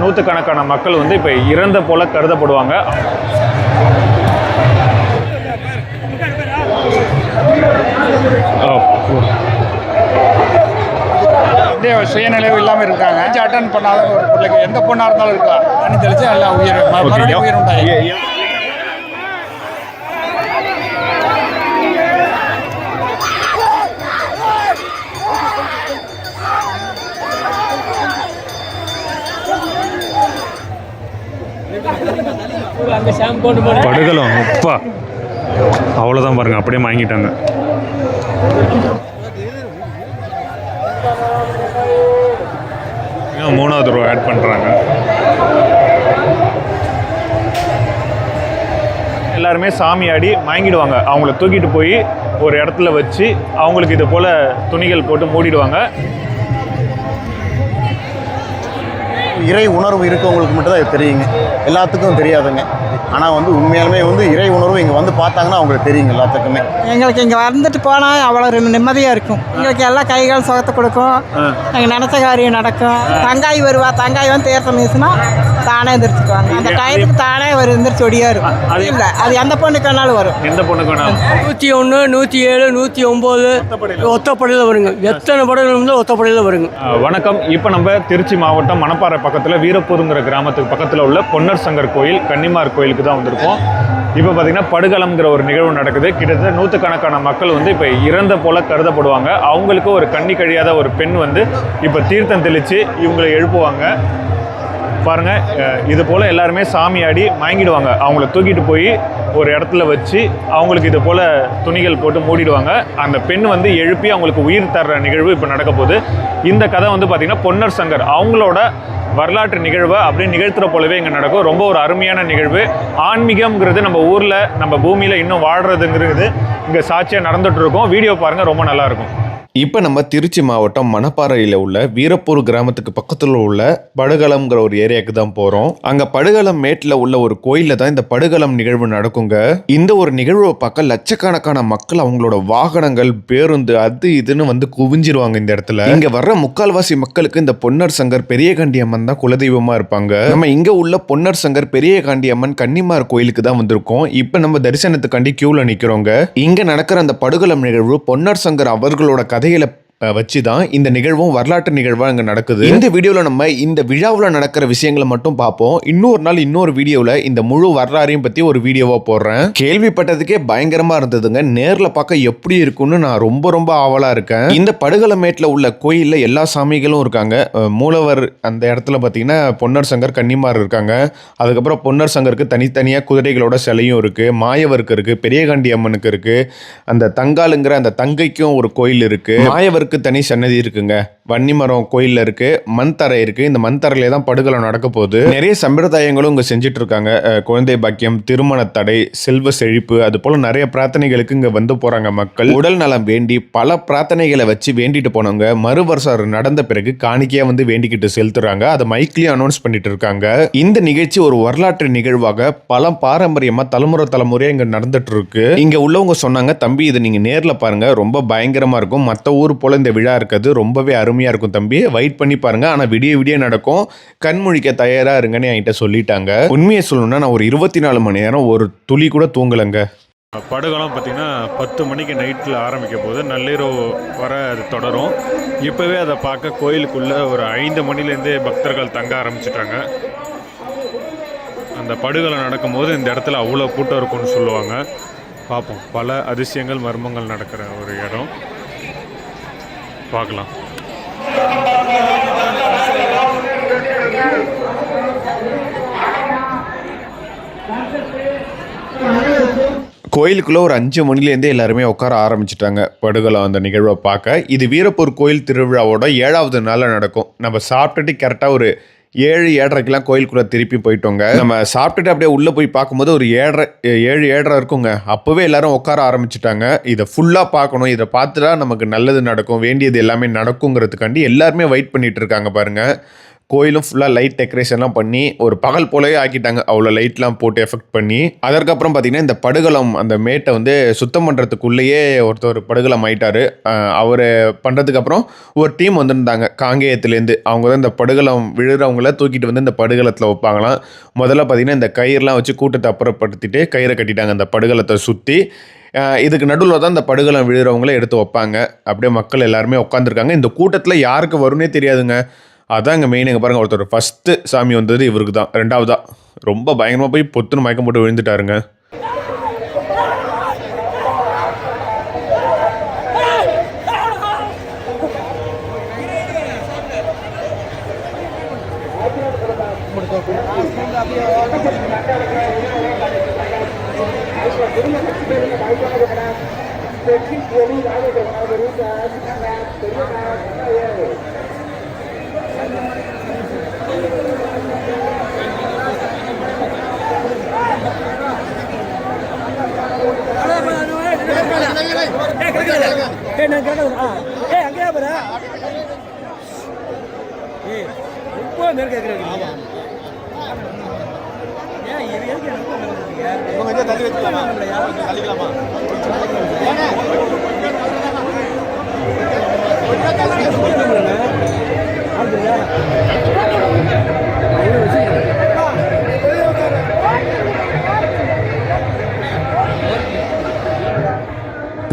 நூற்றுக்கணக்கான மக்கள் வந்து இப்போ இறந்த போல கருதப்படுவாங்க. சுயநிலைவு இல்லாமல் இருக்காங்க. அட்டன் பண்ணாத ஒரு பிள்ளைக்கு எந்த பொண்ணாக இருந்தாலும் இருக்கலாம். தண்ணி தெளிச்சு எல்லாம் உயிர் உண்டாயி. படுகலம் அப்பா அவ்வளோதான் பாருங்க, அப்படியே வாங்கிட்டாங்க. மூணாவது ரூபா ஆட் பண்ணுறாங்க. எல்லாருமே சாமி ஆடி வாங்கிடுவாங்க. அவங்கள தூக்கிட்டு போய் ஒரு இடத்துல வச்சு அவங்களுக்கு இது போல் துணிகள் போட்டு மூடிடுவாங்க. இறை உணர்வு இருக்கவங்களுக்கு மட்டும் தான் இது தெரியுங்க, எல்லாத்துக்கும் தெரியாதுங்க. ஆனால் வந்து உண்மையாலுமே வந்து இறை உணர்வு இங்கே வந்து பார்த்தாங்கன்னா அவங்களுக்கு தெரியுங்க எல்லாத்துக்குமே. எங்களுக்கு இங்கே வந்துட்டு போனால் அவ்வளோ நிம்மதியாக இருக்கும். எங்களுக்கு எல்லாம் கைகால் சுகத்தை கொடுக்கும். எங்கள் நினச்ச காரியம் நடக்கும். தங்காய் வருவா, தங்காய் வந்து தேர்த்தம் வீசுனா தானே எந்திரிச்சுக்குவாங்க. அந்த டயத்துக்கு தானே ஒரு எந்திரிச்சு ஒடியாரும். அது இல்லை, அது எந்த பொண்ணுக்கு வேணாலும் வரும். எந்த பொண்ணுக்கு வேணாலும் 101, 107, 109 ஒத்தப்படையில் வருங்க. எத்தனை படையில் ஒத்தப்படையில் வருங்க. வணக்கம். இப்போ நம்ம திருச்சி மாவட்டம் மணப்பாறை பக்கத்தில் வீரப்பூருங்கிற கிராமத்துக்கு பக்கத்தில் உள்ள பொன்னர் சங்கர் கோயில், கன்னிமார் கோயிலுக்கு தான் வந்திருக்கோம். இப்போ பார்த்தீங்கன்னா படுகளம்ங்கிற ஒரு நிகழ்வு நடக்குது. கிட்டத்தட்ட நூற்றுக்கணக்கான மக்கள் வந்து இப்போ இறந்த போல கருதப்படுவாங்க. அவங்களுக்கு ஒரு கண்ணி கழியாத ஒரு பெண் வந்து இப்போ தீர்த்தம் தெளித்து இவங்களை எழுப்புவாங்க. பாருங்கள், இது போல் எல்லாருமே சாமி ஆடி வாங்கிடுவாங்க. அவங்கள தூக்கிட்டு போய் ஒரு இடத்துல வச்சு அவங்களுக்கு இது போல் துணிகள் போட்டு மூடிடுவாங்க. அந்த பெண் வந்து எழுப்பி அவங்களுக்கு உயிர் தர்ற நிகழ்வு இப்போ நடக்க போகுது. இந்த கதை வந்து பார்த்திங்கன்னா பொன்னர் சங்கர் அவங்களோட வரலாற்று நிகழ்வை அப்படியே நிகழ்த்துற போலவே இங்கே நடக்கும். ரொம்ப ஒரு அருமையான நிகழ்வு. ஆன்மீகம்ங்கிறது நம்ம ஊரில் நம்ம பூமியில் இன்னும் வாழ்கிறதுங்கிறது இங்கே சாட்சியாக நடந்துகிட்டு இருக்கோம். வீடியோ பாருங்கள், ரொம்ப நல்லாயிருக்கும். இப்போ நம்ம திருச்சி மாவட்டம் மணப்பாறையில் உள்ள வீரப்பூர் கிராமத்துக்கு பக்கத்தில் உள்ள படுகளம்ங்கிற ஒரு ஏரியாவுக்கு தான் போகிறோம். அங்கே படுகளம் மேட்டில் உள்ள ஒரு கோயிலில் தான் இந்த படுகளம் நிகழ்வு நடக்குங்க. இந்த ஒரு நிகழ்வை பார்க்க லட்சக்கணக்கான மக்கள் அவங்களோட வாகனங்கள், பேருந்து, அது இதுன்னு வந்து குவிஞ்சிருவாங்க இந்த இடத்துல. இங்கே வர்ற முக்கால்வாசி மக்களுக்கு இந்த பொன்னர் சங்கர் பெரிய காண்டியம்மன் தான் குலதெய்வமாக இருப்பாங்க. நம்ம இங்கே உள்ள பொன்னர் சங்கர் பெரிய காண்டியம்மன் கன்னிமார் கோயிலுக்கு தான் வந்திருக்கோம். இப்போ நம்ம தரிசனத்துக்காண்டி கியூவில் நிற்கிறோங்க. இங்கே நடக்கிற அந்த படுகளம் நிகழ்வு பொன்னர் சங்கர் அவர்களோட கதைகளை வச்சு தான் இந்த நிகழ்வும் வரலாற்று நிகழ்வாக இங்கே நடக்குது. இந்த வீடியோவில் நம்ம இந்த விழாவில் நடக்கிற விஷயங்களை மட்டும் பார்ப்போம். இன்னொரு நாள் இன்னொரு வீடியோவில் இந்த முழு வரலாறையும் பற்றி ஒரு வீடியோவாக போடுறேன். கேள்விப்பட்டதுக்கே பயங்கரமாக இருந்ததுங்க. நேரில் பார்க்க எப்படி இருக்குன்னு நான் ரொம்ப ஆவலாக இருக்கேன். இந்த படுகளமேட்டில் உள்ள கோயிலில் எல்லா சாமிகளும் இருக்காங்க. மூலவர் அந்த இடத்துல பார்த்தீங்கன்னா பொன்னர் சங்கர், கன்னிமார் இருக்காங்க. அதுக்கப்புறம் பொன்னர் சங்கருக்கு தனித்தனியாக குதிரைகளோட சிலையும் இருக்குது. மாயவருக்கு இருக்குது, பெரியகாண்டி அம்மனுக்கு இருக்குது, அந்த தங்காளுங்கிற அந்த தங்கைக்கும் ஒரு கோயில் இருக்குது. மாயவருக்கு தனி சன்னதி இருக்குங்க. வன்னிமரம் கோயிலில் இருக்கு, மண் தரை இருக்கு. இந்த மண் தரையிலே தான் படுகளம் நடக்க போகுது. நிறைய சம்பிரதாயங்களும் இங்கே செஞ்சுட்டு இருக்காங்க. குழந்தை பாக்கியம், திருமண தடை, செல்வ செழிப்பு, அது போல நிறைய பிரார்த்தனைகளுக்கு இங்கே வந்து போறாங்க மக்கள். உடல் நலம் வேண்டி பல பிரார்த்தனைகளை வச்சு வேண்டிட்டு போனவங்க மறு வருஷம் நடந்த பிறகு காணிக்கையா வந்து வேண்டிக்கிட்டு செலுத்துறாங்க. அதை மைக்லயும் அனௌன்ஸ் பண்ணிட்டு இருக்காங்க. இந்த நிகழ்ச்சி ஒரு வரலாற்று நிகழ்வாக பல பாரம்பரியமா தலைமுறையா இங்க நடந்துட்டு இருக்கு. இங்க உள்ளவங்க சொன்னாங்க, தம்பி இதை நீங்க நேர்ல பாருங்க, ரொம்ப பயங்கரமா இருக்கும். மற்ற ஊர் போல இந்த விழா இருக்கிறது ரொம்பவே அருமையா இருக்கும் தம்பி, வெயிட் பண்ணி பாருங்க. ஆனா விடிய நடக்கும், கண்முழிக்க தயாரா இருங்கன்னு என்கிட்ட சொல்லிட்டாங்க. உண்மையை சொல்லணும்னா நான் ஒரு 24 மணி நேரம் ஒரு துளி கூட தூங்கலைங்க. படுகளம் பார்த்திங்கன்னா 10 மணிக்கு நைட்டில் ஆரம்பிக்க போது நள்ளிரவு வர அது தொடரும். இப்போவே அதை பார்க்க கோயிலுக்குள்ளே ஒரு 5 மணிலேருந்தே பக்தர்கள் தங்க ஆரம்பிச்சிட்டாங்க. அந்த படுகளம் நடக்கும்போது இந்த இடத்துல அவ்வளோ கூட்டம் இருக்கும்னு சொல்லுவாங்க. பார்ப்போம், பல அதிசயங்கள் மர்மங்கள் நடக்கிற ஒரு இடம். பார்க்கலாம். கோயிலுக்குள்ள ஒரு 5 மணிலேருந்தே எல்லாருமே உட்கார ஆரம்பிச்சிட்டாங்க படுகளம் அந்த நிகழ்வை பார்க்க. இது வீரப்பூர் கோயில் திருவிழாவோட 7வது நாளில் நடக்கும். நம்ம சாப்பிட்டுட்டு கரெக்டாக ஒரு 7-7:30 கோயிலுக்குள்ள திருப்பி போயிட்டோங்க. நம்ம சாப்பிட்டுட்டு அப்படியே உள்ள போய் பார்க்கும்போது ஒரு 7:30 இருக்குங்க. அப்பவே எல்லாரும் உட்கார ஆரம்பிச்சுட்டாங்க. இதை ஃபுல்லா பார்க்கணும், இதை பார்த்துட்டா நமக்கு நல்லது நடக்கும், வேண்டியது எல்லாமே நடக்குங்கிறதுக்காண்டி எல்லாருமே வெயிட் பண்ணிட்டு இருக்காங்க பாருங்க. கோயிலும் ஃபுல்லாக லைட் டெக்கரேஷன்லாம் பண்ணி ஒரு பகல் போலவே ஆக்கிட்டாங்க. அவ்வளோ லைட்லாம் போட்டு எஃபெக்ட் பண்ணி. அதற்கப்புறம் பார்த்தீங்கன்னா இந்த படுகளம் அந்த மேட்டை வந்து சுத்தம் பண்ணுறதுக்குள்ளேயே ஒருத்தர் படுகளம் ஆயிட்டாரு. அவர் பண்ணுறதுக்கப்புறம் ஒரு டீம் வந்திருந்தாங்க காங்கேயத்துலேருந்து. அவங்க தான் இந்த படுகளம் விழுறவங்கள தூக்கிட்டு வந்து இந்த படுகளத்தில் வைப்பாங்களாம். முதல்ல பார்த்தீங்கன்னா இந்த கயிறுலாம் வச்சு கூட்டத்தை அப்புறப்படுத்திட்டு கயிறை கட்டிட்டாங்க அந்த படுகளத்தை சுற்றி. இதுக்கு நடுவில் தான் இந்த படுகளம் விழுறவங்களே எடுத்து வைப்பாங்க. அப்படியே மக்கள் எல்லாருமே உட்காந்துருக்காங்க. இந்த கூட்டத்தில் யாருக்கு வரும்னே தெரியாதுங்க. அதான் இங்கே மெயின். இங்கே பாருங்கள், ஒருத்தர் ஃபஸ்ட்டு சாமி வந்தது இவருக்கு தான். ரெண்டாவதா ரொம்ப பயங்கரமாக போய் பொத்துன்னு மயக்கம் போட்டு விழுந்துட்டாருங்க.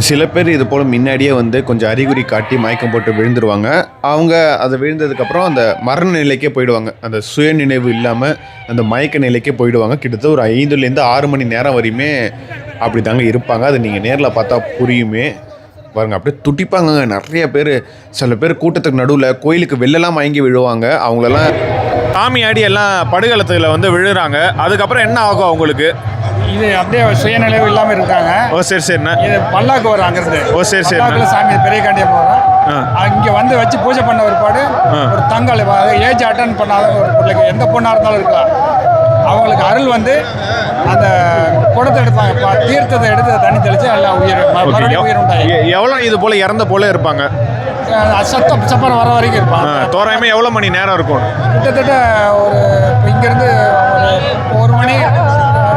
சில பேர் இது போல் முன்னாடியே வந்து கொஞ்சம் அறிகுறி காட்டி மயக்கம் போட்டு விழுந்துருவாங்க. அவங்க அதை விழுந்ததுக்கப்புறம் அந்த மரண நிலைக்கே போயிடுவாங்க. அந்த சுயநினைவு இல்லாமல் அந்த மயக்க நிலைக்கே போயிடுவாங்க. கிட்டத்தட்ட ஒரு 5லேருந்து 6 மணி நேரம் வரையுமே அப்படி தாங்க இருப்பாங்க. அது நீங்கள் நேரில் பார்த்தா புரியுமே. பாருங்க, அப்படியே துடிப்பாங்க நிறைய பேர். சில பேர் கூட்டத்துக்கு நடுவில் கோயிலுக்கு வெளிலலாம் மயங்கி விழுவாங்க. அவங்களெல்லாம் சாமி ஆடி எல்லாம் படுகளத்தில் வந்து விழுறாங்க. அதுக்கப்புறம் என்ன ஆகும் அவங்களுக்கு? இது அப்படியே சுயநிலைவு இல்லாமல் இருக்காங்க. ஓ சரி சரிண்ணா. இது பல்லாக்கு வரும் அங்கிருந்து. ஓ சரி சரி. பல்லாக்குல சாமி பெரிய காண்டிய போகிறோம். இங்கே வந்து வச்சு பூஜை பண்ண ஒருபாடு ஒரு தங்காள் ஏஜ் அட்டன் பண்ணாத ஒரு பிள்ளைக்கு எந்த பொண்ணாக இருந்தாலும் இருக்கலாம். அவங்களுக்கு அருள் வந்து அந்த குடத்தை எடுப்பாங்க, தீர்த்தத்தை எடுத்து தண்ணி தெளித்து எல்லாம் மறுபடியும் உயிர் உண்டாயி. எவ்வளோ இது போல் இறந்த போல இருப்பாங்க? சப்பரம் வர வரைக்கும் இருப்பாங்க. தோராயமாக எவ்வளோ மணி நேரம் இருக்கும்? கிட்டத்தட்ட ஒரு இங்கேருந்து ஒரு மணி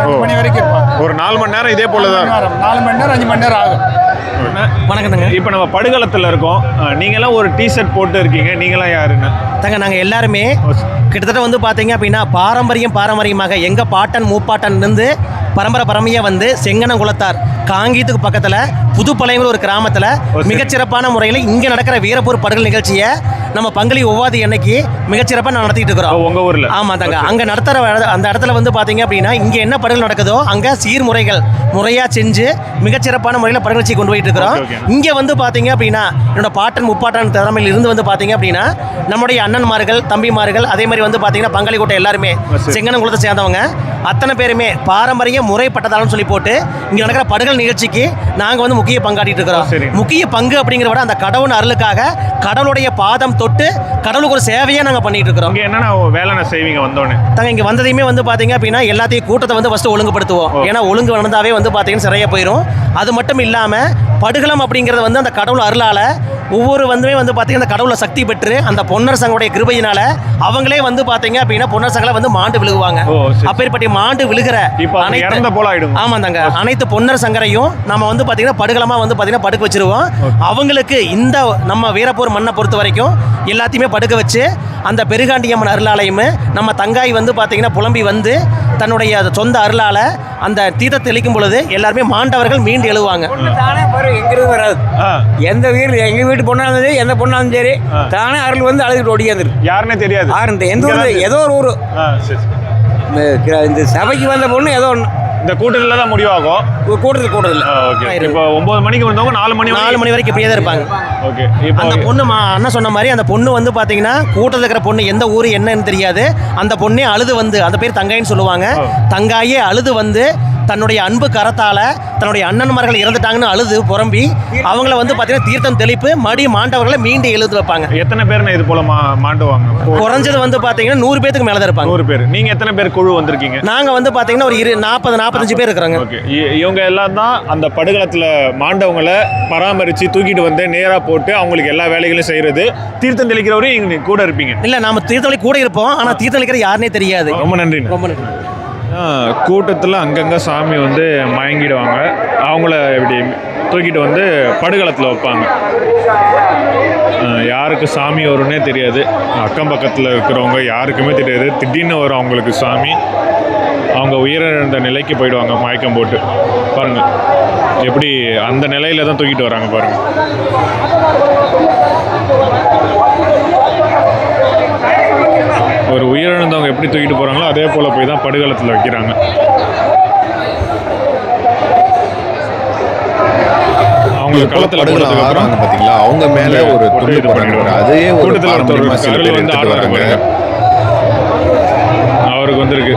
2 மணி வரைக்கும் இருப்பாங்க. ஒரு 4 மணி நேரம் இதே போல தான். 4 மணி நேரம் 5 மணி நேரம் ஆகும். வணக்கங்க. இப்போ நம்ம படுகளத்தில் இருக்கோம். நீங்களாம் ஒரு டிஷர்ட் போட்டு இருக்கீங்க. நீங்களாம் யாருன்னு? தாங்க நாங்கள் எல்லாருமே கிட்டத்தட்ட வந்து பார்த்தீங்க அப்படின்னா பாரம்பரியமாக எங்கள் பாட்டன் மூப்பாட்டன் இருந்து பரம்பரையாக வந்து செங்கனங்குளத்தார் காங்கேயத்துக்கு பக்கத்தில் புதுப்பாளையங்கிற ஒரு கிராமத்தில் மிகச்சிறப்பான முறையில் இங்கே நடக்கிற வீரப்பூர் படுகல் நிகழ்ச்சியை நம்ம பங்களி ஒவ்வாதி அன்னைக்கு மிகச்சிறப்பாக நடத்திட்டு இருக்கிறோம். உங்கள் ஊரில்? ஆமாம் தாங்க. அங்கே நடத்துகிற அந்த இடத்துல வந்து பார்த்தீங்க அப்படின்னா இங்கே என்ன படுகல் நடக்குதோ அங்கே சீர்முறைகள் முறையாக செஞ்சு மிகச்சிறப்பான முறையில் படுகல்ச்சி கொண்டு போயிட்டு இருக்கிறோம். இங்கே வந்து பார்த்தீங்க அப்படின்னா என்னோட பாட்டன் முப்பாட்டன் தலைமையில் இருந்து வந்து பார்த்தீங்க அப்படின்னா நம்முடைய அண்ணன்மார்கள் தம்பிமார்கள் அதே மாதிரி வந்து பார்த்தீங்கன்னா பங்காளி கூட்டம் எல்லாருமே செங்கனங்குளத்தை சேர்ந்தவங்க அத்தனை பேருமே பாரம்பரிய முறைப்பட்டதாலும் சொல்லி போட்டு இங்கே நடக்கிற படுகல் நிகழ்ச்சிக்கு நாங்கள் வந்து முக்கிய பங்காட்டிட்டு இருக்கிறோம். முக்கிய பங்கு அப்படிங்கிற விட அந்த கடவுள் அருளுக்காக கடவுளுடைய பாதம் தொட்டு கடவுளுக்கு ஒரு சேவையாக நாங்கள் பண்ணிட்டு இருக்கிறோம். இங்கே என்னென்ன வேலை செய்வீங்க வந்தோடனே? தாங்க இங்கே வந்ததையுமே வந்து பார்த்தீங்க அப்படின்னா எல்லாத்தையும் கூட்டத்தை வந்து ஃபஸ்ட்டு ஒழுங்குபடுத்துவோம். ஏன்னா ஒழுங்கு நடந்தாவே வந்து பார்த்தீங்கன்னா சரியாக போயிடும். அது மட்டும் இல்லாமல் படுகளம் அப்படிங்கிறது வந்து அந்த கடவுள் அருளால் ஒவ்வொரு வந்துமே வந்து பார்த்தீங்கன்னா அந்த கடவுளை சக்தி பெற்று அந்த பொன்னர் சங்கோடைய கிருபையினால அவங்களே வந்து பார்த்தீங்க அப்படின்னா பொன்னர் சங்கலை வந்து மாண்டு விழுகுவாங்க. அப்பேற்பட்ட மாண்டு விழுகிற ஆமாம் தாங்க அனைத்து பொன்னர் சங்கரையும் நம்ம வந்து பார்த்தீங்கன்னா படுகளமாக வந்து பார்த்தீங்கன்னா படுக்க வச்சிருவோம். அவங்களுக்கு இந்த நம்ம வீரப்பூர் மண்ணை பொறுத்த வரைக்கும் எல்லாத்தையுமே படுக்க வச்சு அந்த பெருகாண்டியம்மன் அருளாலையும் நம்ம தங்காய் வந்து பார்த்தீங்கன்னா புலம்பி வந்து தன்னுடைய சொந்த அருளால அந்த தீர்த்தத்தை தெளிக்கும் பொழுது எல்லாருமே மாண்டவர்கள் மீண்டு எழுவாங்க. தானே எங்கிறது வராது. எந்த வீடு எங்கள் வீட்டு பொண்ணாலும் சரி எந்த பொண்ணாலும் சரி தானே அருள் வந்து அழுதுட்டு ஓடியாந்துரு. யாருன்னே தெரியாது. எந்த ஊர் ஏதோ ஒரு ஊர் இந்த சபைக்கு வந்த பொண்ணு ஏதோ ஒன்று இந்த கூட்டத்தில் தான் முடிவாகும். கூட்டத்தில் இப்போ 9 மணிக்கு வந்தவங்க 4 மணி வரைக்கும் இப்படியே தான் இருப்பாங்க. ஓகே. அந்த பொண்ணு அண்ணன் சொன்ன மாதிரி அந்த பொண்ணு வந்து பார்த்தீங்கன்னா கூட்டத்தில் இருக்கிற பொண்ணு எந்த ஊர் என்னன்னு தெரியாது. அந்த பொண்ணே அழுது வந்து அந்த பேர் தங்காயின்னு சொல்லுவாங்க. தங்காயே அழுது வந்து தன்னுடைய அன்பு கரத்தால் தன்னுடைய அண்ணன்மார்கள் இறந்துட்டாங்கன்னு அழுது புறம்பி அவங்கள வந்து பார்த்தீங்கன்னா தீர்த்தம் தெளிப்பு மாண்டவர்களை மீண்டும் எழுத வைப்பாங்க. எத்தனை பேர் இது போல மாண்டுவாங்க? குறைஞ்சது வந்து பார்த்தீங்கன்னா 100 பேருக்கு மேலே தான் இருப்பாங்க. 100 பேர். நீங்கள் எத்தனை பேர் குழு வந்திருக்கீங்க? நாங்கள் வந்து பார்த்தீங்கன்னா ஒரு 40-45 பேர் இருக்கிறாங்க. ஓகே. இவங்க எல்லாம் தான் அந்த படுகளத்தில் மாண்டவங்களை பராமரித்து தூக்கிட்டு வந்து நேராக போட்டு அவங்களுக்கு எல்லா வேலைகளும் செய்கிறது. தீர்த்தம் தெளிக்கிறவரையும் இங்கே கூட இருப்பீங்க? இல்லை, நம்ம தீர்த்தம் கூட இருப்போம். ஆனால் தீர்த்தம் தெளிக்கிற யாருனே தெரியாது. ரொம்ப நன்றி. ரொம்ப நன்றி. கூட்டத்தில் அங்கங்கே சாமி வந்து மயங்கிடுவாங்க. அவங்கள இப்படி தூக்கிட்டு வந்து படுகளத்தில் வைப்பாங்க. யாருக்கு சாமி வரும்னே தெரியாது. அக்கம் பக்கத்தில் இருக்கிறவங்க யாருக்குமே தெரியாது. திடீர்னு வரும் அவங்களுக்கு சாமி. அவங்க உயிரிழந்த நிலைக்கு போயிடுவாங்க மயக்கம் போட்டு. பாருங்கள் எப்படி அந்த நிலையில தான் தூக்கிட்டு வராங்க பாருங்கள். ஒரு உயிரிழந்தவங்க எப்படி தூக்கிட்டு போகிறாங்களோ அதே போல் போய் தான் படுகளத்தில் வைக்கிறாங்க. அவங்களுக்கு களத்தில் ஆறாங்க பார்த்தீங்களா, அவங்க மேலே ஒரு துண்டு போடுறாங்க. அதே ஒரு பாரம்பரியமா சில பேர் எடுத்துட்டு வராங்க. அவருக்கு வந்திருக்கு.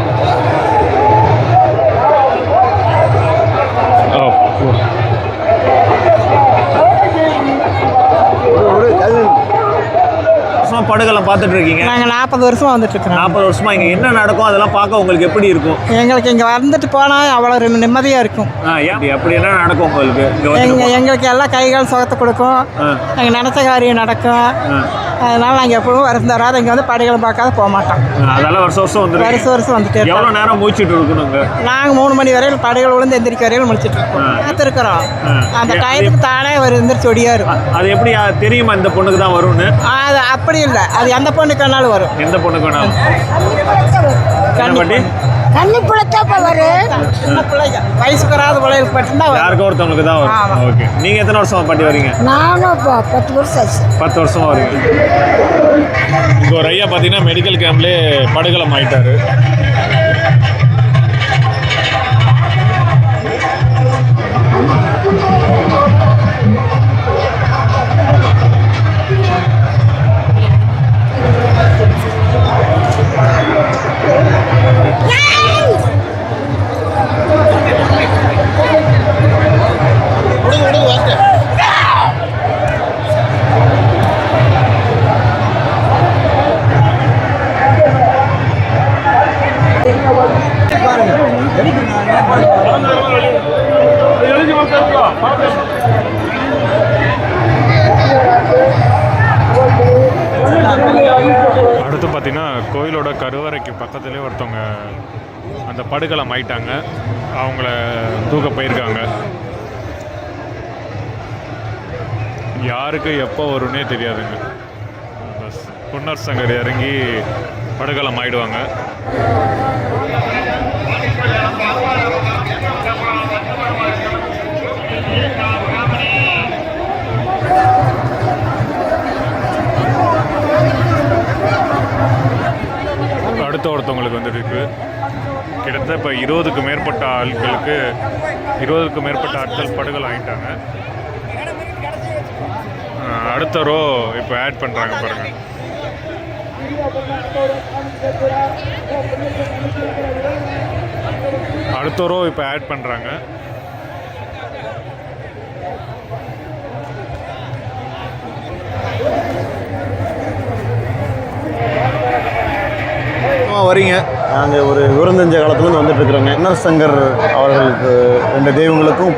படுகளம் பார்த்துட்டு இருக்கீங்க? நாங்கள் 40 வருஷமா வந்துட்டு இருக்கிறோம். 40 வருஷமா இங்கே என்ன நடக்கும் அதெல்லாம் பார்க்க உங்களுக்கு எப்படி இருக்கும்? எங்களுக்கு இங்கே வந்துட்டு போனால் அவ்வளோ நிம்மதியாக இருக்கும். அப்படி என்ன நடக்கும் உங்களுக்கு? எங்களுக்கு எல்லாம் கைகால் சுகத்தை கொடுக்கும். நாங்கள் நினச்ச காரியம் நடக்கும். அதனால் நாங்கள் எப்பவும் வருஷம் தராது இங்கே வந்து படுகளம் பார்க்காத போக மாட்டோம். அதெல்லாம் வருஷம் வந்துட்டு எவ்வளோ நேரம் முடிச்சுட்டு இருக்கணுங்க? நாங்கள் 3 மணி வரையில் படுகள் விழுந்து எந்திரிக்க வரையில் முடிச்சுட்டு இருக்கோம். பார்த்துருக்குறோம். அந்த டயத்துக்கு தானே ஒரு எந்திரிச்சு ஒடியாரும். அது எப்படி தெரியுமா இந்த பொண்ணுக்கு தான் வரும்னு? அது அப்படி இல்லை, அது எந்த பொண்ணுக்கு வேணாலும் வரும். எந்த பொண்ணுக்கு வேணாலும்? கண்ணி பிள்ளைத்தாப்ப வரும். சின்ன பிள்ளைங்க வயசுக்கு வராத பிள்ளைகளுக்கு மட்டும்தான் வரும். யாருக்கோ ஒருத்தவங்களுக்கு தான் வரும். ஓகே. நீங்கள் எத்தனை வருஷமா பாட்டி வரீங்க? நானும் இப்போ 10 வருஷம் ஆச்சு. 10 வருஷமா வரீங்க. இங்கே ஒரு ஐயா பார்த்தீங்கன்னா மெடிக்கல் கேம்ப்லேயே படுகளம் ஆயிட்டாரு. அடுத்து பார்த்தீங்கன்னா கோயிலோட கருவறைக்கு பக்கத்துலேயே ஒருத்தவங்க அந்த படுகளம் ஆயிட்டாங்க. அவங்கள தூக்க போயிருக்காங்க. யாருக்கு எப்போ வரும்னே தெரியாதுங்க. பொன்னர் சங்கர் இறங்கி படுகளம் ஆயிடுவாங்க. அடுத்த ஒருத்தவங்களுக்கு வந்துருக்கு. கிட்டத்தட்ட இப்போ 20க்கும் மேற்பட்ட ஆட்கள் படுகள் ஆகிட்டாங்க. அடுத்த ரோ இப்போ ஆட் பண்ணுறாங்க பாருங்கள். அடுத்த ரோ இப்போ ஆட் பண்ணுறாங்க. வரீங்க? நாங்கள் ஒரு விருந்தஞ்ச காலத்துலேருந்து வந்துட்டு இருக்கிறோங்க. பொன்னர் சங்கர் அவர்களுக்கு 2 தெய்வங்களுக்கும்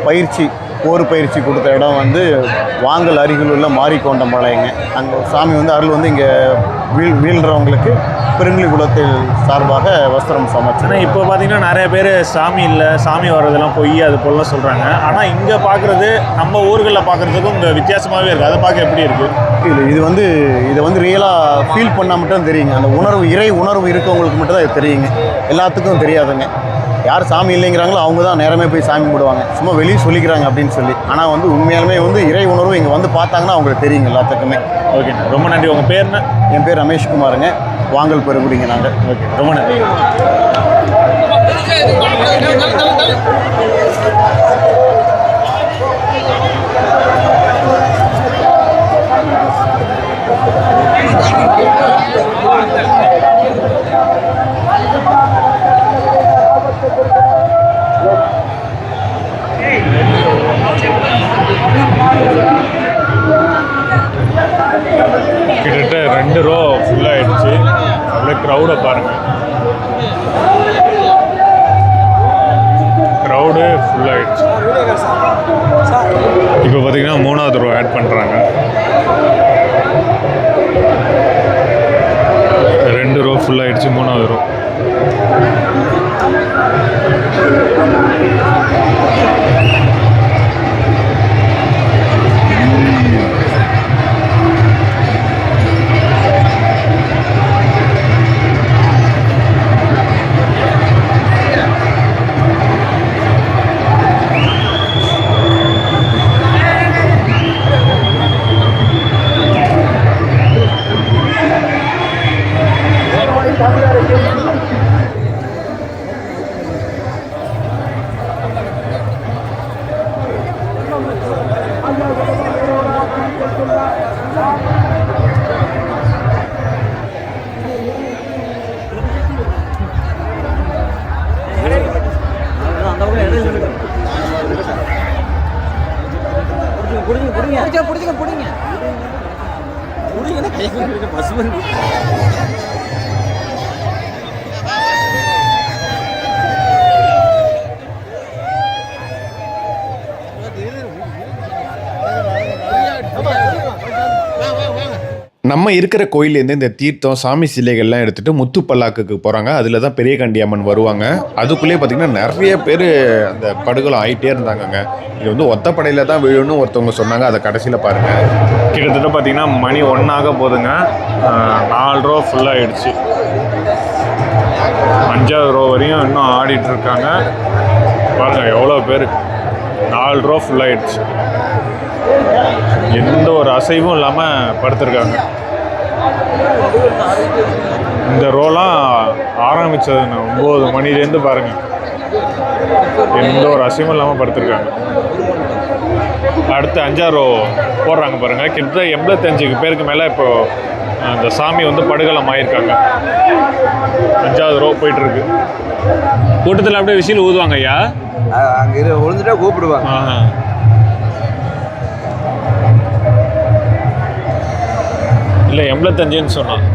போர் பயிற்சி கொடுத்த இடம் வந்து வாங்கல் அருகில் உள்ள மாரிக்கோண்டம்பாளையங்க. அங்கே சாமி வந்து அருள் வந்து இங்கே வீழ்கிறவங்களுக்கு பெருங்கலி குலத்தில் சார்பாக வஸ்திரம் சமைச்சு. இப்போ பார்த்தீங்கன்னா நிறைய பேர் சாமி இல்லை, சாமி வர்றதெல்லாம் பொய் அது போலலாம் சொல்கிறாங்க. ஆனால் இங்கே பார்க்குறது நம்ம ஊர்களில் பார்க்குறதுக்கும் இங்கே வித்தியாசமாகவே இருக்குது. அதை பார்க்க எப்படி இருக்குது? இதை வந்து ரியலாக ஃபீல் பண்ணால் மட்டும் தெரியுங்க. அந்த இறை உணர்வு இருக்கவங்களுக்கு மட்டும் தான் இது தெரியுங்க. எல்லாத்துக்கும் தெரியாதுங்க. யார் சாமி இல்லைங்கிறாங்களோ அவங்க தான் நேரமே போய் சாமி கும்பிடுவாங்க. சும்மா வெளியே சொல்லிக்கிறாங்க அப்படின்னு சொல்லி. ஆனால் வந்து உண்மையாலுமே வந்து இறை உணர்வு இங்கே வந்து பார்த்தாங்கன்னா அவங்களுக்கு தெரியுங்க எல்லாத்துக்குமே. ஓகே, ரொம்ப நன்றி. உங்கள் பேர் என்ன? என் பேர் ரமேஷ்குமாருங்க. வாங்கல் பெருகுடிங்க நாங்கள். ஓகே, ரொம்ப நன்றி. க்ரௌடு ஃபுல் ஆயிடுச்சு. இப்போ பார்த்தீங்கன்னா 3வது ரோ ஆட் பண்ணுறாங்க. 2 ரோ ஃபுல் ஆயிடுச்சு. 3வது ரோ. நம்ம இருக்கிற கோயிலேருந்து இந்த தீர்த்தம் சாமி சிலைகள்லாம் எடுத்துகிட்டு முத்து பல்லாக்குக்கு போகிறாங்க. அதில் தான் பெரிய கண்டியம்மன் வருவாங்க. அதுக்குள்ளேயே பார்த்திங்கன்னா நிறைய பேர் அந்த படுகொலை ஆகிட்டே இருந்தாங்கங்க. இது வந்து ஒத்தப்படையில் தான் விழுன்னு ஒருத்தவங்க சொன்னாங்க. அதை கடைசியில் பாருங்கள். கிட்டத்தட்ட பார்த்தீங்கன்னா மணி 1 ஆக போதுங்க. 4 ரோ ஃபுல்லாகிடுச்சு. 5வது ரோ வரையும் இன்னும் ஆடிட்டு இருக்காங்க. பாருங்கள் எவ்வளோ பேர். 4 ரோ ஃபுல்லாகிடுச்சு. எந்த ஒரு அசைவும் இல்லாமல் படுத்திருக்காங்க. இந்த ரோலாம் ஆரம்பித்ததுங்க 9 மணிலேருந்து பாருங்கள். எந்த ஒரு அசைவும் இல்லாமல் படுத்திருக்காங்க. அடுத்து 5வது ரோ போடுறாங்க பாருங்கள். கிட்டத்தட்ட 85 பேருக்கு மேலே இப்போது அந்த சாமி வந்து படுகளம் ஆயிருக்காங்க. 5வது ரோ போயிட்டுருக்கு. கூட்டத்தில் அப்படியே விசில் ஊதுவாங்க ஐயா. அங்கே விழுந்துட்டா கூப்பிடுவாங்க. இல்லை 85ன்னு சொன்னான்.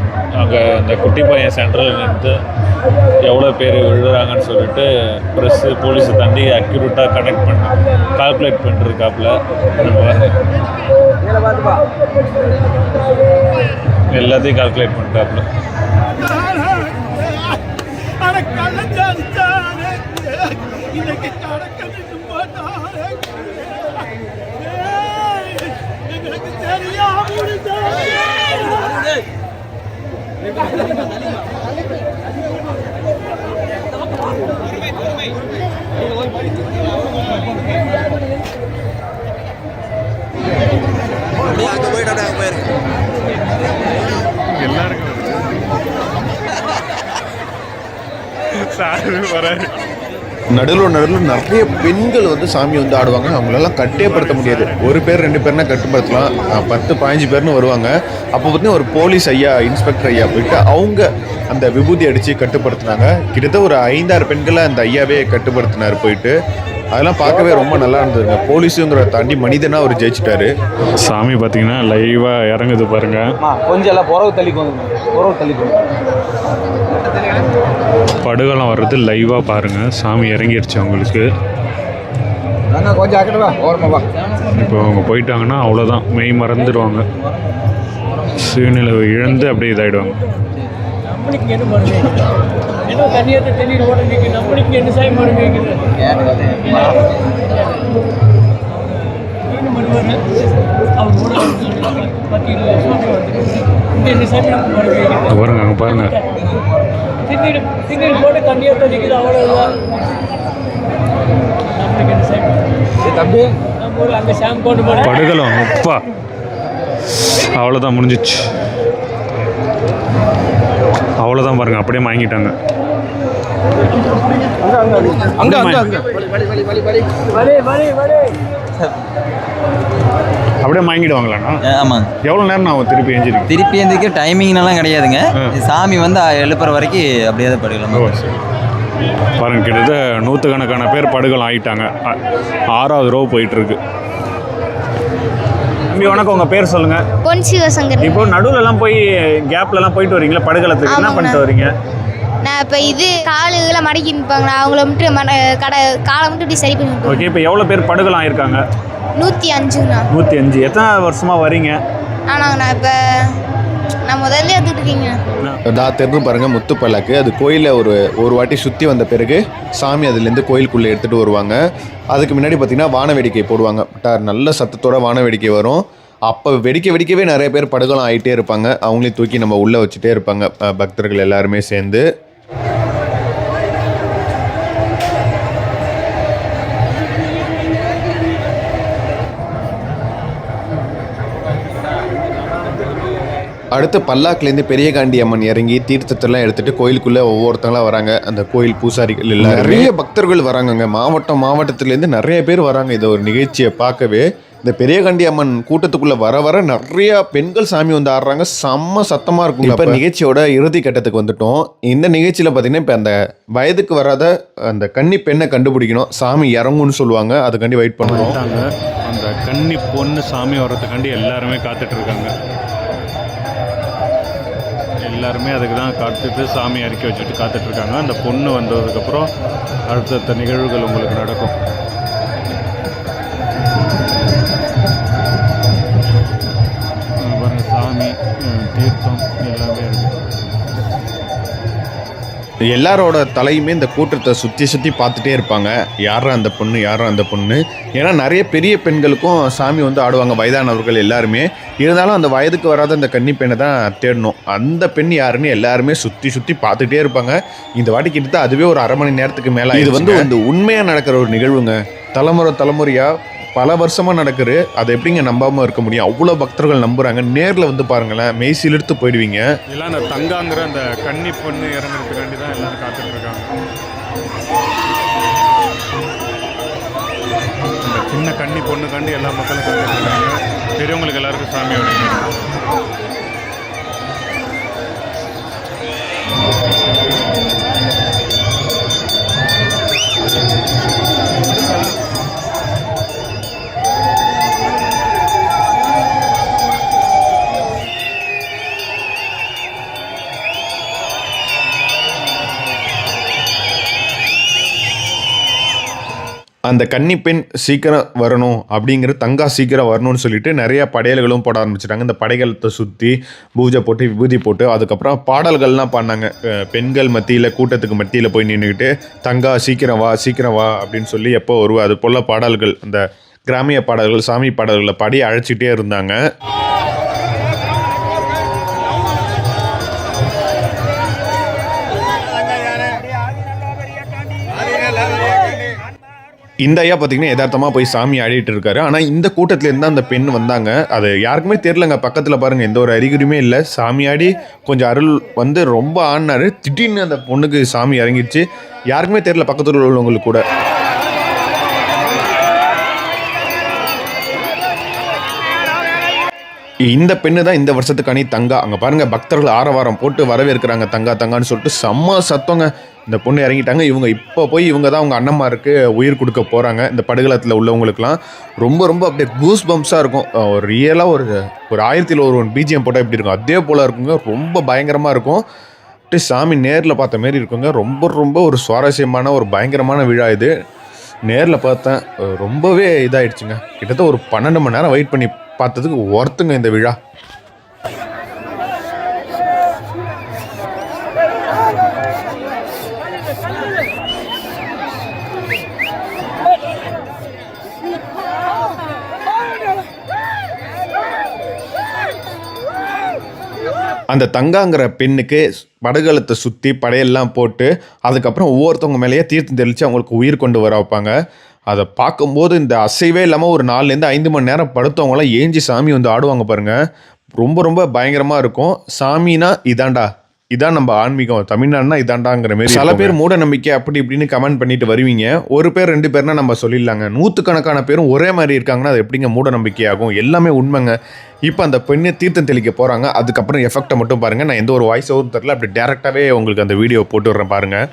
அங்கே அந்த குட்டி பையன் சென்ட்ரல் நின்று எவ்வளோ பேர் விழுறாங்கன்னு சொல்லிட்டு ப்ரெஸ்ஸு போலீஸை தாண்டி அக்யூரேட்டாக கனெக்ட் கால்குலேட் பண்ணிருக்காப்புல. எல்லாத்தையும் கால்குலேட் பண்ணிட்டாப்புல. எல்லாருக்கும் நடுவில் நிறைய பெண்கள் வந்து சாமி வந்து ஆடுவாங்க. அவங்களெல்லாம் கட்டேப்படுத்த முடியாது. 1 பேர் 2 பேர்னா கட்டுப்படுத்தலாம். 10-15 பேர்னு வருவாங்க. அப்போ பார்த்தீங்கன்னா ஒரு போலீஸ் ஐயா, இன்ஸ்பெக்டர் ஐயா போயிட்டு அவங்க அந்த விபூதி அடித்து கட்டுப்படுத்தினாங்க. கிட்டத்தட்ட ஒரு 5-6 பெண்களை அந்த ஐயாவே கட்டுப்படுத்தினார் போயிட்டு. அதெல்லாம் பார்க்கவே ரொம்ப நல்லா இருந்ததுங்க. போலீஸுங்கிற தாண்டி மனிதனாக அவர் ஜெயிச்சிட்டாரு. சாமி பார்த்தீங்கன்னா லைவாக இறங்குது பாருங்கள். கொஞ்சம் எல்லாம் புறவு தள்ளிக்கோங்க. படுகளம் வர்றது லைவாக பாருங்கள். சாமி இறங்கிடுச்சு அவங்களுக்கு. கொஞ்சம் அக்கடவா ஓரமாவா. இப்போ அவங்க போயிட்டாங்கன்னா அவ்வளோதான், மெய் மறந்துடுவாங்க. சூழ்நிலை இழந்து அப்படியே இதாகிடுவாங்க. பாருங்க அங்கே பாருங்க. படுகளம் அப்பா அவ்வளோதான், முடிஞ்சிச்சு. அவ்வளோதான் பாருங்க, அப்படியே வாங்கிட்டாங்க. அப்படியே வாங்கிடுவாங்களாண்ணா? ஆமாங்க. எவ்வளோ நேரம் நான் திருப்பி எஞ்சிருக்கு? திருப்பி எந்திரிக்க டைமிங்லாம் கிடையாதுங்க. சாமி வந்து எழுப்புற வரைக்கும் அப்படியே தான் படுக்கலாம். பாருங்க, கிட்டத்தட்ட 100கணக்கான பேர் படுகளம் ஆகிட்டாங்க. 6வது ரோ போயிட்டுருக்கு. தம்பி வணக்கம், உங்கள் பேர் சொல்லுங்கள். பொன் சிவசங்கர். இப்போ நடுவுலலாம் போய் கேப்லலாம் போயிட்டு வரீங்களா படுகளத்துக்கு? என்ன பண்ணிட்டு வரீங்க? நான் இப்போ இது காலுகளை மடக்கி நிற்பாங்களா அவங்கள மட்டும் காலை மட்டும் இப்படி சரி பண்ணி ஓகே, இப்போ எவ்வளோ பேர் படுகலம் ஆயிருக்காங்க? 105ங்கண்ணா. 105. எத்தனை வருஷமாக வரீங்க? ஆனாங்கண்ணா இப்போ நான் முதல்ல எடுத்துட்டு இருக்கீங்க. தெரு பாருங்க முத்து பல்லாக்கு. அது கோயிலில் ஒரு வாட்டி சுற்றி வந்த பிறகு சாமி அதுலேருந்து கோயிலுக்குள்ளே எடுத்துகிட்டு வருவாங்க. அதுக்கு முன்னாடி பார்த்திங்கன்னா வான வேடிக்கை போடுவாங்க. நல்ல சத்தத்தோட வான வேடிக்கை வரும். அப்போ வெடிக்கவே நிறைய பேர் படுகலம் ஆகிட்டே இருப்பாங்க. அவங்களையும் தூக்கி நம்ம உள்ளே வச்சுட்டே இருப்பாங்க பக்தர்கள் எல்லாருமே சேர்ந்து. அடுத்து பல்லாக்குலேருந்து பெரியகாண்டி அம்மன் இறங்கி தீர்த்தத்தெல்லாம் எடுத்துகிட்டு கோயிலுக்குள்ளே ஒவ்வொருத்தங்களாம் வராங்க. அந்த கோயில் பூசாரிகள் எல்லாம் நிறைய பக்தர்கள் வராங்கங்க. மாவட்டத்துலேருந்து நிறைய பேர் வராங்க இதை ஒரு நிகழ்ச்சியை பார்க்கவே. இந்த பெரியகாண்டி அம்மன் கூட்டத்துக்குள்ளே வர நிறைய பெண்கள் சாமி வந்து ஆடுறாங்க. செம்ம சத்தமாக இருக்கும். இப்போ நிகழ்ச்சியோட இறுதி கட்டத்துக்கு வந்துட்டோம். இந்த நிகழ்ச்சியில் பார்த்தீங்கன்னா இப்போ அந்த வயதுக்கு வராத அந்த கன்னி பெண்ணை கண்டுபிடிக்கணும். சாமி இறங்குன்னு சொல்லுவாங்க. அதுக்காண்டி வெயிட் பண்ணுவோம். அந்த கன்னி பொண்ணு சாமி வர்றதுக்காண்டி எல்லாருமே காத்துட்ருக்காங்க. எல்லாருமே அதுக்கு தான் காத்துட்டு சாமி அறிக்கை வச்சுட்டு காத்துட்ருக்காங்க. அந்த பொண்ணு வந்ததுக்கப்புறம் அடுத்தடுத்த நிகழ்வுகள் உங்களுக்கு நடக்கும். பாருங்கள், சாமி தீர்த்தம் எல்லாமே இருக்குது. எல்லாரோட தலையுமே இந்த கூட்டத்தை சுற்றி பார்த்துட்டே இருப்பாங்க. யாரா அந்த பொண்ணு. ஏன்னா நிறைய பெரிய பெண்களுக்கும் சாமி வந்து ஆடுவாங்க, வயதானவர்கள் எல்லாருமே. இருந்தாலும் அந்த வயதுக்கு வராத அந்த கன்னி பெண்ணை தான் தேடணும். அந்த பெண் யாருன்னு எல்லாருமே சுற்றி பார்த்துட்டே இருப்பாங்க. இந்த வாட்டி கிட்ட அதுவே ஒரு அரை மணி நேரத்துக்கு மேலே. இது வந்து உண்மையாக நடக்கிற ஒரு நிகழ்வுங்க. தலைமுறையாக பல வருஷமாக நடக்குது. அதை எப்படிங்க நம்பாமல் இருக்க முடியும்? அவ்வளோ பக்தர்கள் நம்புகிறாங்க. நேரில் வந்து பாருங்களேன், மெய்சில் எடுத்து போயிடுவீங்க. எல்லாம் அந்த தங்காங்கிற அந்த கன்னி பொண்ணு இறங்குறதுக்காண்டி தான் எல்லாரும் காத்துட்டு இருக்காங்க. இந்த சின்ன கன்னி பொண்ணுக்காண்டி எல்லா மக்களும் காத்துட்டு இருக்காங்க. பெரியவங்களுக்கு எல்லாருக்கும் சாமி வணங்க. அந்த கன்னிப்பெண் சீக்கிரம் வரணும் அப்படிங்கிற தங்கா சீக்கிரம் வரணும்னு சொல்லிட்டு நிறைய படையல்களும் போட ஆரம்பிச்சிட்டாங்க. இந்த படைகளத்தை சுற்றி பூஜை போட்டு விபூதி போட்டு அதுக்கப்புறம் பாடல்கள்லாம் பாடினாங்க. பெண்கள் மத்தியில் கூட்டத்துக்கு மத்தியில் போய் நின்றுக்கிட்டு தங்கா சீக்கிரம் வா அப்படின்னு சொல்லி எப்போ வருவா அது போல் பாடல்கள், அந்த கிராமிய பாடல்கள், சாமி பாடல்களை பாடி அழைச்சிட்டே இருந்தாங்க. இந்த ஐயா பார்த்தீங்கன்னா யதார்த்தமாக போய் சாமி ஆடிட்டு இருக்காரு. ஆனால் இந்த கூட்டத்துலேருந்து அந்த பெண் வந்தாங்க. அது யாருக்குமே தெரிலங்க. பக்கத்தில் பாருங்கள், எந்த ஒரு அறிகுறியுமே இல்லை. சாமி ஆடி கொஞ்சம் அருள் வந்து ரொம்ப ஆடினாரு. திடீர்னு அந்த பொண்ணுக்கு சாமி இறங்கிடுச்சு. யாருக்குமே தெரில பக்கத்தில் உள்ளவங்களுக்கு கூட. இந்த பெண்ணு தான் இந்த வருஷத்துக்கான தங்கா. அங்கே பாருங்கள், பக்தர்கள் ஆரவாரம் போட்டு வரவேற்கிறாங்க. தங்கான்னு சொல்லிட்டு செம்ம சத்தங்க. இந்த பொண்ணு இறங்கிட்டாங்க. இப்போ போய் இவங்க தான் அவங்க அண்ணம்மாருக்கு உயிர் கொடுக்க போகிறாங்க. இந்த படுகளத்தில் உள்ளவங்களுக்குலாம் ரொம்ப அப்படியே கூஸ் பம்ப்ஸாக இருக்கும். ஒரு ரியலாக ஒரு 1001 பிஜிஎம் போட்டால் எப்படி இருக்கும் அதே போல் இருக்குங்க. ரொம்ப பயங்கரமாக இருக்கும். சாமி நேரில் பார்த்த மாரி இருக்குங்க. ரொம்ப ஒரு சுவாரஸ்யமான ஒரு பயங்கரமான விழா இது. நேரில் பார்த்தேன், ரொம்பவே இதாகிடுச்சுங்க. கிட்டத்தட்ட ஒரு 12 மணி நேரம் வெயிட் பண்ணி பார்த்ததுக்கு ஒர்த்துங்க இந்த விழா. அந்த தங்காங்கிற பெண்ணுக்கு படுகளத்தை சுற்றி படையெல்லாம் போட்டு அதுக்கப்புறம் ஒவ்வொருத்தவங்க மேலேயே தீர்த்தம் தெளித்து அவங்களுக்கு உயிர் கொண்டு வர வைப்பாங்க. அதை பார்க்கும்போது இந்த அசைவே இல்லாமல் ஒரு 4லேருந்து 5 மணி நேரம் படுத்தவங்களாம் ஏஞ்சி சாமி வந்து ஆடுவாங்க பாருங்கள். ரொம்ப பயங்கரமாக இருக்கும். சாமினா இதான் நம்ம ஆன்மீகம், தமிழ்நாடுனா இதாண்டாங்கிற மாதிரி. சில பேர் மூட நம்பிக்கை அப்படி இப்படின்னு கமெண்ட் பண்ணிட்டு வருவீங்க. ஒரு பேர் 2 பேர்னா நம்ம சொல்லிடலாங்க. 100கணக்கான பேரும் ஒரே மாதிரி இருக்காங்கன்னா அது எப்படிங்க மூட நம்பிக்கையாகும்? எல்லாமே உண்மைங்க. இப்போ அந்த பெண்ணை தீர்த்தம் தெளிக்க போகிறாங்க. அதுக்கப்புறம் எஃபெக்டை மட்டும் பாருங்கள். நான் எந்த ஒரு வாய்ஸ் ஓவரும் தரல, அப்படி டேரெக்டாகவே உங்களுக்கு அந்த வீடியோ போட்டு விட்றேன் பாருங்கள்.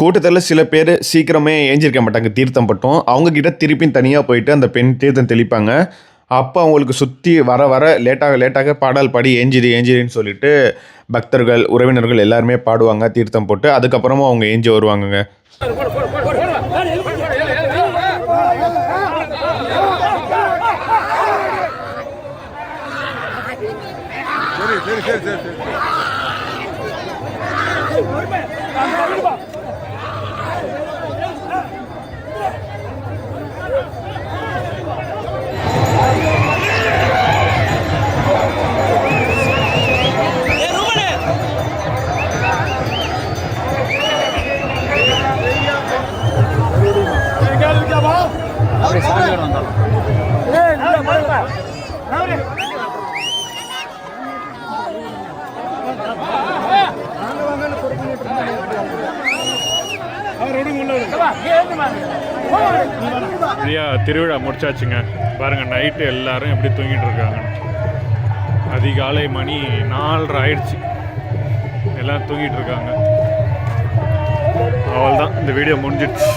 கூட்டத்தில் சில பேர் சீக்கிரமே ஏஞ்சிருக்க மாட்டாங்க தீர்த்தம் பட்டும். அவங்க கிட்ட திருப்பியும் தனியாக போயிட்டு அந்த பெண் தீர்த்தம் தெளிப்பாங்க. அப்போ அவங்களுக்கு சுற்றி வர லேட்டாக பாடல் பாடி ஏஞ்சிரின்னு சொல்லிட்டு பக்தர்கள் உறவினர்கள் எல்லாருமே பாடுவாங்க தீர்த்தம் போட்டு. அதுக்கப்புறமா அவங்க ஏஞ்சி வருவாங்கங்க. திருவிழா முடிச்சாச்சுங்க. பாருங்க நைட்டு எல்லாரும் எப்படி தூங்கிட்டு இருக்காங்க. அதிகாலை மணி 4:30 ஆயிடுச்சு. எல்லாம் தூங்கிட்டு இருக்காங்க. அவ்வளோதான், இந்த வீடியோ முடிஞ்சிடுச்சு.